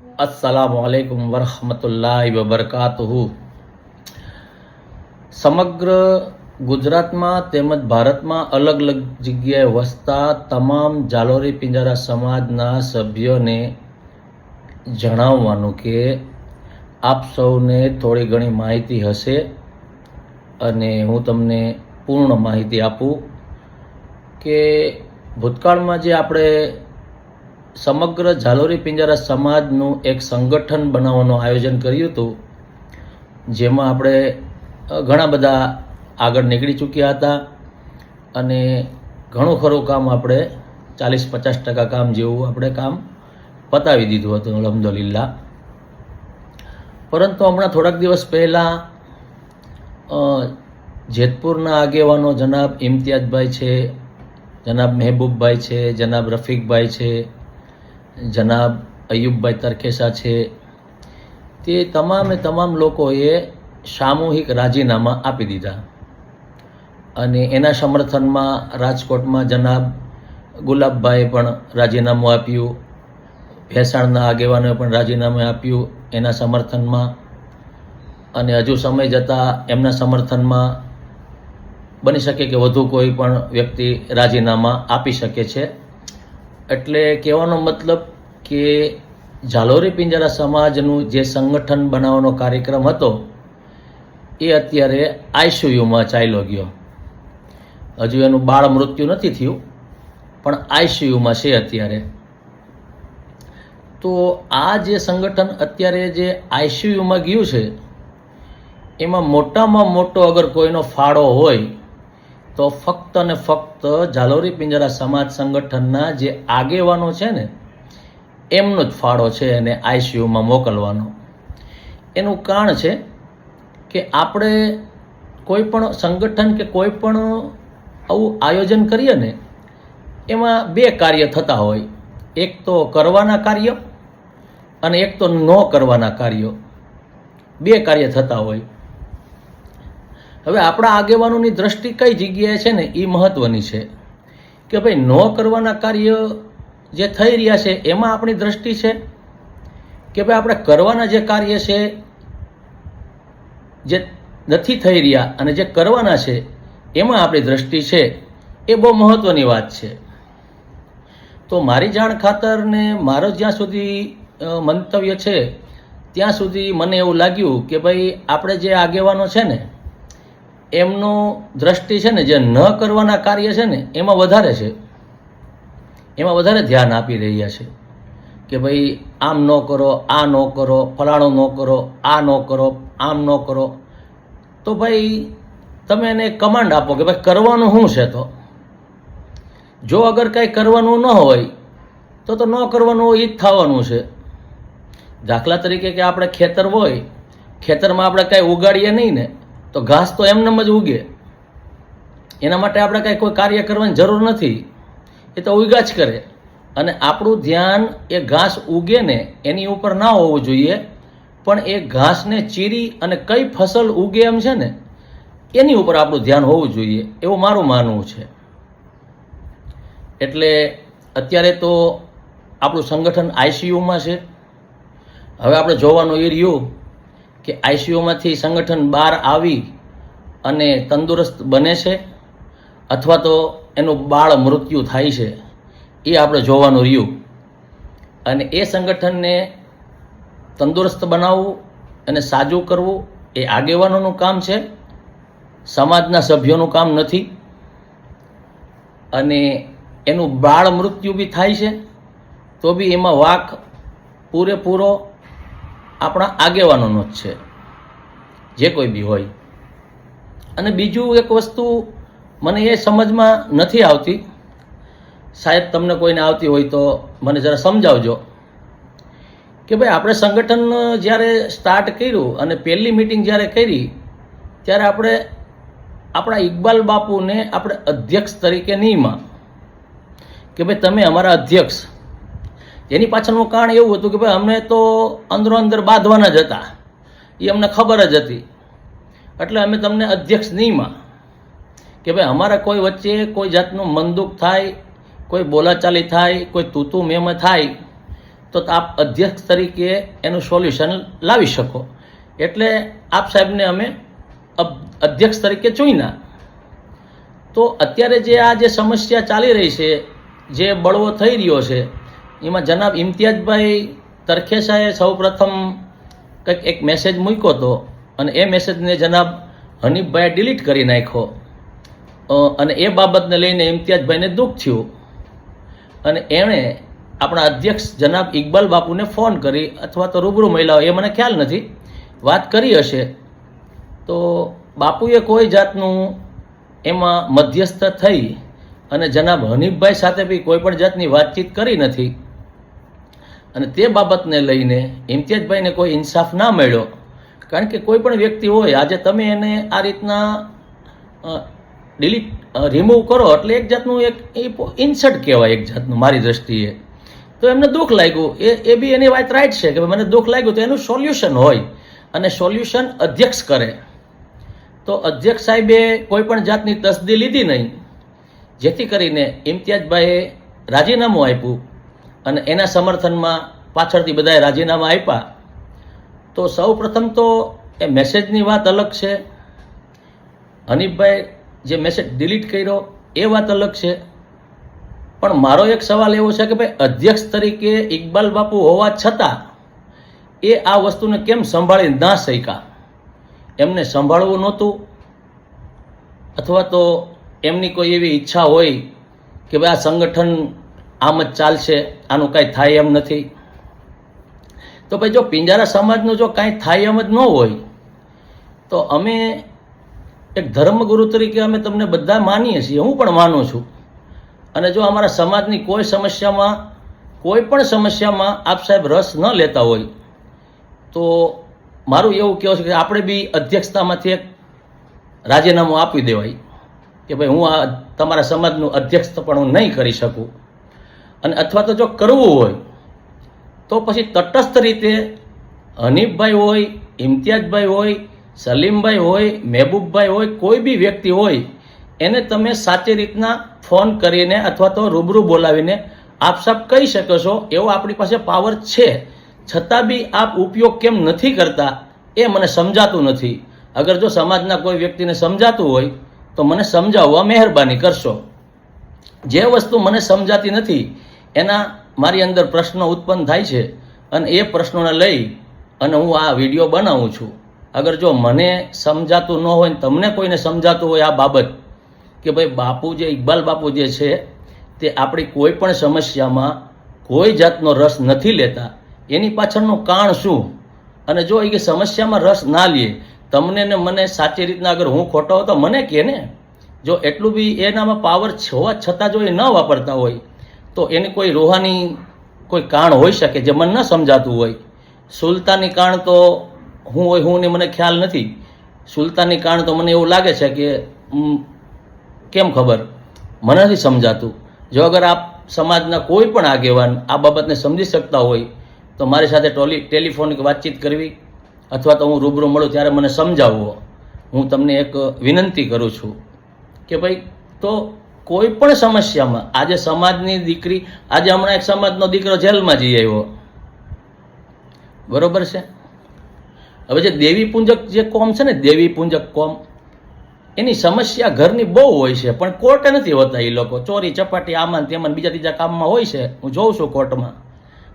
अस्सलामुअलैकुम वरहमतुल्लाहि वबरकातुहु। समग्र गुजरातમાં તેમજ ભારતમાં અલગ અલગ જગ્યાએ વસતા તમામ જાલોરી પિંજારા સમાજના સભ્યોને જણાવવાનું કે આપ સૌને થોડી ઘણી માહિતી હશે અને હું તમને પૂર્ણ માહિતી આપું કે ભૂતકાળમાં જે આપણે સમગ્ર જાલોરી પિંજારા સમાજનું એક સંગઠન બનાવવાનું આયોજન કર્યું હતું, જેમાં આપણે ઘણા બધા આગળ નીકળી ચૂક્યા હતા અને ઘણું ખરું કામ આપણે 40-50% કામ જેવું આપણે કામ પતાવી દીધું હતું અલ્હમ્દુલિલ્લાહ. પરંતુ હમણાં થોડાક દિવસ પહેલાં જેતપુરના આગેવાનો જનાબ ઇમ્તિયાઝભાઈ છે, જનાબ મહેબૂબભાઈ છે, જનાબ રફીકભાઈ છે, જનાબ અયુબભાઈ તરખેસા છે, તે તમામે તમામ લોકોએ સામૂહિક રાજીનામા આપી દીધા અને એના સમર્થનમાં રાજકોટમાં જનાબ ગુલાબભાઈએ પણ રાજીનામું આપ્યું, ભેસાણના આગેવાનોએ પણ રાજીનામું આપ્યું એના સમર્થનમાં, અને હજુ સમય જતાં એમના સમર્થનમાં બની શકે કે વધુ કોઈ પણ વ્યક્તિ રાજીનામા આપી શકે છે. એટલે કહેવાનો મતલબ કે જાલોરી પિંજારા સમાજનું જે સંગઠન બનાવવાનો કાર્યક્રમ હતો એ અત્યારે આઈસીયુમાં ચાલ્યો ગયો. હજુ એનું બાળ મૃત્યુ નથી થયું, પણ આઈસીયુમાં છે અત્યારે. તો આ જે સંગઠન અત્યારે જે આઈસીયુમાં ગયું છે, એમાં મોટામાં મોટો અગર કોઈનો ફાળો હોય તો ફક્ત અને ફક્ત જાલોરી પિંજારા સમાજ સંગઠનના જે આગેવાનો છે ને, એમનો જ ફાળો છે એને આઈસીયુમાં મોકલવાનો. એનું કારણ છે કે આપણે કોઈ પણ સંગઠન કે કોઈ પણ આવું આયોજન કરીએ ને, એમાં બે કાર્ય થતા હોય. એક તો કરવાના કાર્ય અને એક તો ન કરવાના કાર્યો, બે કાર્ય થતા હોય. હવે આપણા આગેવાનોની દ્રષ્ટિ કઈ જગ્યાએ છે ને એ મહત્વની છે કે ભાઈ ન કરવાના કાર્ય જે થઈ રહ્યા છે એમાં આપણી દ્રષ્ટિ છે કે ભાઈ આપણે કરવાના જે કાર્ય છે જે નથી થઈ રહ્યા અને જે કરવાના છે એમાં આપણી દ્રષ્ટિ છે. એ બહુ મહત્વની વાત છે. તો મારી જાણ ખાતર ને મારો જ્યાં સુધી મંતવ્ય છે ત્યાં સુધી મને એવું લાગ્યું કે ભાઈ આપણે જે આગેવાનો છે ને એમનો દ્રષ્ટિ છે ને જે ન કરવાના કાર્ય છે ને એમાં વધારે છે, એમાં વધારે ધ્યાન આપી રહ્યા છે કે ભાઈ આમ ન કરો, આ ન કરો, ફલાણું ન કરો, આ ન કરો, આમ ન કરો. તો ભાઈ તમે એને કમાન્ડ આપો કે ભાઈ કરવાનું શું છે. તો જો અગર કાંઈ કરવાનું ન હોય તો ન કરવાનું હોય એ જ થવાનું છે. દાખલા તરીકે કે આપણે ખેતર હોય, ખેતરમાં આપણે કાંઈ ઉગાડીએ નહીં ને તો ઘાસ તો એમનેમ જ ઉગે. એના માટે આપણે કાંઈ કોઈ કાર્ય કરવાની જરૂર નથી, એ તો ઉગ્યા જ કરે. અને આપણું ધ્યાન એ ઘાસ ઉગે ને એની ઉપર ના હોવું જોઈએ, પણ એ ઘાસને ચીરી અને કઈ ફસલ ઉગે એમ છે ને એની ઉપર આપણું ધ્યાન હોવું જોઈએ, એવું મારું માનવું છે. એટલે અત્યારે તો આપણું સંગઠન આઈસીયુમાં છે. હવે આપણે જોવાનું એ રહ્યું કે આઈસીયુમાંથી સંગઠન બહાર આવી અને તંદુરસ્ત બને છે અથવા તો એનું બાળ મૃત્યુ થાય છે, એ આપણે જોવાનું રહ્યું. અને એ સંગઠનને તંદુરસ્ત બનાવવું અને સાજું કરવું એ આગેવાનોનું કામ છે, સમાજના સભ્યોનું કામ નથી. અને એનું બાળ મૃત્યુ બી થાય છે તો બી એમાં વાંક પૂરેપૂરો આપણા આગેવાનોનો જ છે, જે કોઈ બી હોય. અને બીજું એક વસ્તુ મને એ સમજમાં નથી આવતી, શાયદ તમને કોઈને આવતી હોય તો મને જરા સમજાવજો કે ભાઈ આપણે સંગઠન જ્યારે સ્ટાર્ટ કર્યું અને પહેલી મિટિંગ જ્યારે કરી ત્યારે આપણે આપણા ઇકબાલ બાપુને આપણે અધ્યક્ષ તરીકે નિમ્યા કે ભાઈ તમે અમારા અધ્યક્ષ. એની પાછળનું કારણ એવું હતું કે ભાઈ અમને તો અંદરો અંદર બાંધવાના જ હતા, એ અમને ખબર જ હતી. એટલે અમે તમને અધ્યક્ષ નિમ્યા કે ભાઈ અમારા કોઈ વચ્ચે કોઈ જાતનું મનદુખ થાય, કોઈ બોલાચાલી થાય, કોઈ તૂતું મેમ થાય તો આપ અધ્યક્ષ તરીકે એનું સોલ્યુશન લાવી શકો. એટલે આપ સાહેબને અમે અધ્યક્ષ તરીકે ચૂન્યા. તો અત્યારે જે સમસ્યા ચાલી રહી છે, જે બળવો થઈ રહ્યો છે, એમાં જનાબ ઇમ્તિયાઝભાઈ તરખેસાએ સૌપ્રથમ કંઈક એક મેસેજ મૂક્યો હતો અને એ મેસેજને જનાબ હનીફભાઈએ ડિલીટ કરી નાખ્યો અને એ બાબતને લઈને ઇમ્તિયાઝભાઈને દુઃખ થયું અને એણે આપણા અધ્યક્ષ જનાબ ઇકબાલ બાપુને ફોન કરી અથવા તો રૂબરૂ મહિલાઓ, એ મને ખ્યાલ નથી, વાત કરી હશે. તો બાપુએ કોઈ જાતનું એમાં મધ્યસ્થ થઈ અને જનાબ હનીફભાઈ સાથે બી કોઈ પણ જાતની વાતચીત કરી નથી અને તે બાબતને લઈને ઇમ્તિયાઝભાઈને કોઈ ઇન્સાફ ના મળ્યો. કારણ કે કોઈ પણ વ્યક્તિ હોય, આજે તમે એને આ રીતના રિમૂવ કરો એટલે એક જાતનું એક ઇન્સલ્ટ કહેવાય, એક જાતનું મારી દ્રષ્ટિએ. તો એમને દુઃખ લાગ્યું, એ બી એની વાત રાઈટ છે કે મને દુઃખ લાગ્યું, તો એનું સોલ્યુશન હોય અને સોલ્યુશન અધ્યક્ષ કરે. તો અધ્યક્ષ સાહેબે કોઈ પણ જાતની તસદી લીધી નહીં, જેથી કરીને ઇમ્તિયાઝભાઈએ રાજીનામું આપ્યું અને એના સમર્થનમાં પાછળથી બધાએ રાજીનામા આપ્યા. તો સૌ પ્રથમ તો એ મેસેજની વાત અલગ છે, હનીફભાઈ જે મેસેજ ડિલીટ કર્યો એ વાત અલગ છે. પણ મારો એક સવાલ એવો છે કે ભાઈ અધ્યક્ષ તરીકે ઇકબાલ બાપુ હોવા છતાં એ આ વસ્તુને કેમ સંભાળી ના શક્યા? એમને સંભાળવું નહોતું અથવા તો એમની કોઈ એવી ઈચ્છા હોય કે ભાઈ આ સંગઠન આમ જ ચાલશે, આનું કાંઈ થાય એમ નથી? તો ભાઈ જો પિંજારા સમાજનું જો કાંઈ થાય એમ જ ન હોય તો અમે એક ધર્મગુરુ તરીકે અમે તમને બધા માનીએ છીએ, હું પણ માનું છું. અને જો અમારા સમાજની કોઈ પણ સમસ્યામાં આપ સાહેબ રસ ન લેતા હોય તો મારું એવું કહેવું છે કે આપણે બી અધ્યક્ષતામાંથી એક રાજીનામું આપી દેવાય કે ભાઈ હું આ તમારા સમાજનું અધ્યક્ષ પણ હું નહીં કરી શકું. અને અથવા તો જો કરવું હોય તો પછી તટસ્થ રીતે હનીફભાઈ હોય, ઇમ્તિયાઝભાઈ હોય, સલીમભાઈ હોય, મહેબૂબભાઈ હોય, કોઈ બી વ્યક્તિ હોય એને તમે સાચી રીતના ફોન કરીને અથવા તો રૂબરૂ બોલાવીને આપ સાહેબ કહી શકો છો, એવો આપણી પાસે પાવર છે. છતાં બી આપ ઉપયોગ કેમ નથી કરતા એ મને સમજાતું નથી. અગર જો સમાજના કોઈ વ્યક્તિને સમજાતું હોય તો મને સમજાવવા મહેરબાની કરશો. જે વસ્તુ મને સમજાતી નથી એના મારી અંદર પ્રશ્નો ઉત્પન્ન થાય છે અને એ પ્રશ્નોને લઈ અને હું આ વિડીયો બનાવું છું. અગર જો મને સમજાતું ન હોય ને તમને કોઈને સમજાતું હોય આ બાબત કે ભાઈ બાપુ જે ઇકબાલ બાપુ જે છે તે આપણી કોઈ પણ સમસ્યામાં કોઈ જાતનો રસ નથી લેતા, એની પાછળનું કારણ શું? અને જો એ સમસ્યામાં રસ ના લે તમને ને મને સાચી રીતના અગર હું ખોટો હોય તો મને કહે ને. જો એટલું બી એનામાં પાવર હોવા છતાં જો એ ન વાપરતા હોય તો એની કોઈ રૂહાની કોઈ કારણ હોઈ શકે જે મને ન સમજાતું હોય. સુલતાની કારણ તો હું ને મને ખ્યાલ નથી. સુલતાની કારણ તો મને એવું લાગે છે કે કેમ ખબર, મને નથી સમજાતું. જો અગર આપ સમાજના કોઈ પણ આગેવાન આ બાબતને સમજી શકતા હોય તો મારી સાથે ટેલિફોનિક વાતચીત કરવી અથવા તો હું રૂબરૂ મળું ત્યારે મને સમજાવવો. હું તમને એક વિનંતી કરું છું કે ભાઈ તો કોઈ પણ સમસ્યામાં આજે સમાજની દીકરી, આજે હમણાં એક સમાજનો દીકરો જેલમાં જઈ આવ્યો, બરોબર છે. હવે જે દેવી પૂંજક જે કોમ છે ને, દેવી પૂંજક કોમ, એની સમસ્યા ઘરની બહુ હોય છે પણ કોર્ટે નથી હોતા. એ લોકો ચોરી ચપાટી આમાં તેમાં બીજા ત્રીજા કામમાં હોય છે, હું જોઉં છું કોર્ટમાં.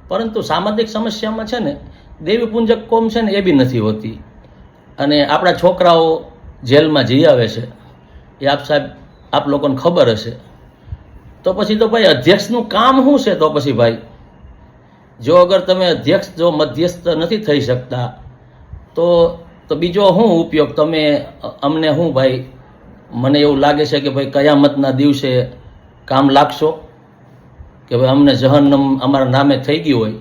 પરંતુ સામાજિક સમસ્યામાં છે ને દેવી પૂંજક કોમ છે ને એ બી નથી હોતી. અને આપણા છોકરાઓ જેલમાં જઈ આવે છે એ આપ લોકોને ખબર હશે. તો પછી તો ભાઈ અધ્યક્ષનું કામ શું છે? તો પછી ભાઈ જો અગર તમે અધ્યક્ષ જો મધ્યસ્થ નથી થઈ શકતા તો બીજો શું ઉપયોગ? તમે અમને શું ભાઈ, મને એવું લાગે છે કે ભાઈ કયામતના દિવસે કામ લાગશો કે ભાઈ અમને જહન્નમ અમારા નામે થઈ ગયું હોય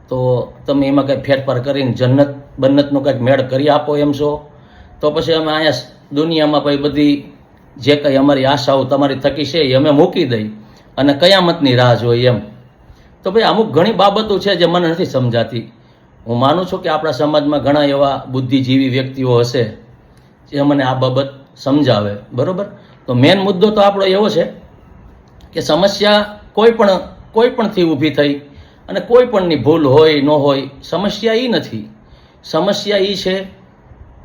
તો તમે એમાં કંઈ ફેરફાર કરીને જન્નત બન્નતનો કંઈક મેળ કરી આપો એમ છો. તો પછી અમે અહીંયા દુનિયામાં ભાઈ બધી જે કંઈ અમારી આશાઓ તમારી થકી છે એ અમે મૂકી દઈ અને કયામતની રાહ જોઈએ એમ. તો ભાઈ અમુક ઘણી બાબતો છે જે મને નથી સમજાતી. હું માનું છું કે આપણા સમાજમાં ઘણા એવા બુદ્ધિજીવી વ્યક્તિઓ હશે જે મને આ બાબત સમજાવે, બરાબર. તો મેન મુદ્દો તો આપણો એવો છે કે સમસ્યા કોઈ પણથી ઊભી થઈ અને કોઈ પણની ભૂલ હોય ન હોય, સમસ્યા એ નથી. સમસ્યા એ છે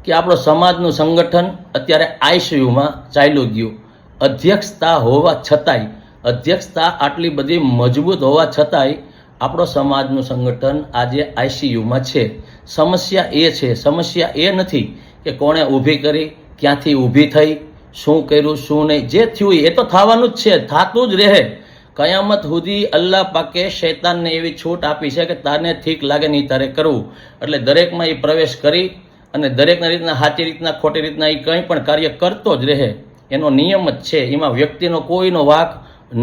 કે આપણો સમાજનું સંગઠન અત્યારે આઈસીયુમાં ચાલ્યું ગયું. અધ્યક્ષતા હોવા છતાંય, અધ્યક્ષતા આટલી બધી મજબૂત હોવા છતાંય આપણો સમાજનું સંગઠન આજે આઈસીયુમાં છે. સમસ્યા એ છે, સમસ્યા એ નથી કે કોણે ઊભી કરી, ક્યાંથી ઊભી થઈ, શું કર્યું શું નહીં. જે થયું એ તો થવાનું જ છે, થતું જ રહે. કયામત સુધી અલ્લાહ પાકે શૈતાનને એવી છૂટ આપી છે કે તારને ઠીક લાગે નહીં તારે કરવું. એટલે દરેકમાં એ પ્રવેશ કરી અને દરેકના રીતના સાચી રીતના ખોટી રીતના એ કંઈ પણ કાર્ય કરતો જ રહે. એનો નિયમ જ છે. એમાં વ્યક્તિનો કોઈનો વાંક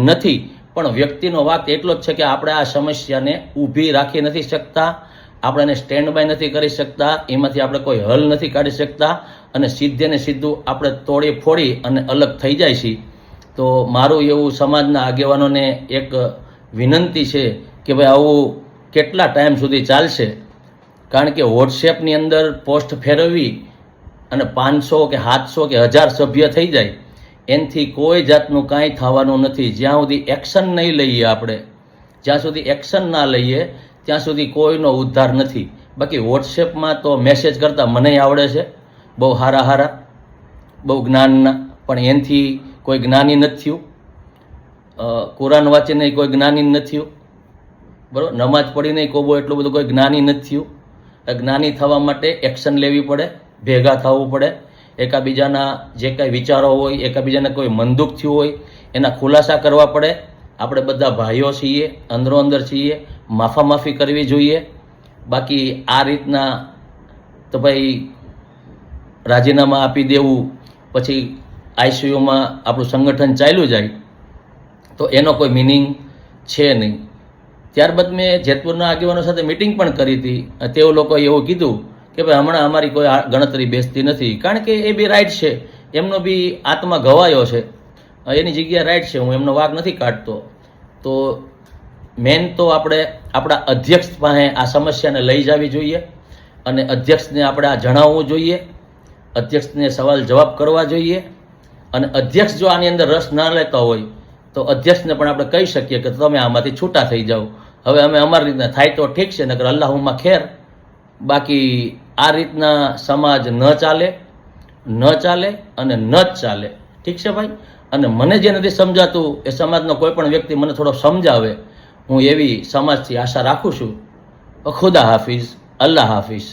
નથી. પણ વ્યક્તિનો વાંક એટલો જ છે કે આપણે આ સમસ્યાને ઊભી રાખી નથી શકતા, આપણે એને સ્ટેન્ડ બાય નથી કરી શકતા, એમાંથી આપણે કોઈ હલ નથી કાઢી શકતા અને સીધે ને સીધું આપણે તોડી ફોડી અને અલગ થઈ જાય છે. તો મારું એવું સમાજના આગેવાનોને એક વિનંતી છે કે ભાઈ આવું કેટલા ટાઈમ સુધી ચાલશે? કારણ કે વોટ્સએપની અંદર પોસ્ટ ફેરવવી અને 500 કે 700 કે 1000 સભ્ય થઈ જાય, એનાથી કોઈ જાતનું કાંઈ થવાનું નથી. જ્યાં સુધી એક્શન નહીં લઈએ આપણે, જ્યાં સુધી એક્શન ના લઈએ ત્યાં સુધી કોઈનો ઉદ્ધાર નથી. બાકી વોટ્સએપમાં તો મેસેજ કરતાં મને આવડે છે બહુ હારા, બહુ જ્ઞાનના, પણ એનાથી કોઈ જ્ઞાની નથી થયું. કુરાન વાંચીને કોઈ જ્ઞાની નથી થયું, બરાબર. નમાજ પડીને કોઈ એટલું બધું કોઈ જ્ઞાની નથી થયું. જ્ઞાની થવા માટે એક્શન લેવી પડે, ભેગા થવું પડે, એકાબીજાના જે કાંઈ વિચારો હોય, એકાબીજાને કોઈ મનદુખ થયું હોય એના ખુલાસા કરવા પડે. આપણે બધા ભાઈઓ છીએ, અંદરો અંદર છીએ, માફી કરવી જોઈએ. બાકી આ રીતના તો ભાઈ રાજીનામા આપી દેવું, પછી આઈસીયુમાં આપણું સંગઠન ચાલ્યું જાય, તો એનો કોઈ મિનિંગ છે નહીં. ત્યારબાદ મેં જેતપુરના આગેવાનો સાથે મિટિંગ પણ કરી હતી. તેઓ લોકોએ એવું કીધું કે ભાઈ હમણાં અમારી કોઈ ગણતરી બેસતી નથી, કારણ કે એ બી રાઈટ છે, એમનો બી આત્મા ગવાયો છે, એની જગ્યા રાઈટ છે, હું એમનો વાંક નથી કાઢતો. તો મેન તો આપણે આપણા અધ્યક્ષ પાસે આ સમસ્યાને લઈ જવી જોઈએ અને અધ્યક્ષને આપણે આ જણાવવું જોઈએ, અધ્યક્ષને સવાલ જવાબ કરવા જોઈએ. અને અધ્યક્ષ જો આની અંદર રસ ના લેતા હોય તો અધ્યક્ષને પણ આપણે કહી શકીએ કે તમે આમાંથી છૂટા થઈ જાઓ, હવે અમે અમારી રીતના થાય તો ઠીક છે, નકર અલ્લાહુમાં ખેર. બાકી આ રીતના સમાજ ન ચાલે અને ન જ ચાલે. ઠીક છે ભાઈ. અને મને જે નથી સમજાતું એ સમાજનો કોઈ પણ વ્યક્તિ મને થોડો સમજાવે, હું એવી સમાજથી આશા રાખું છું. ખુદા હાફિઝ, અલ્લાહ હાફિઝ.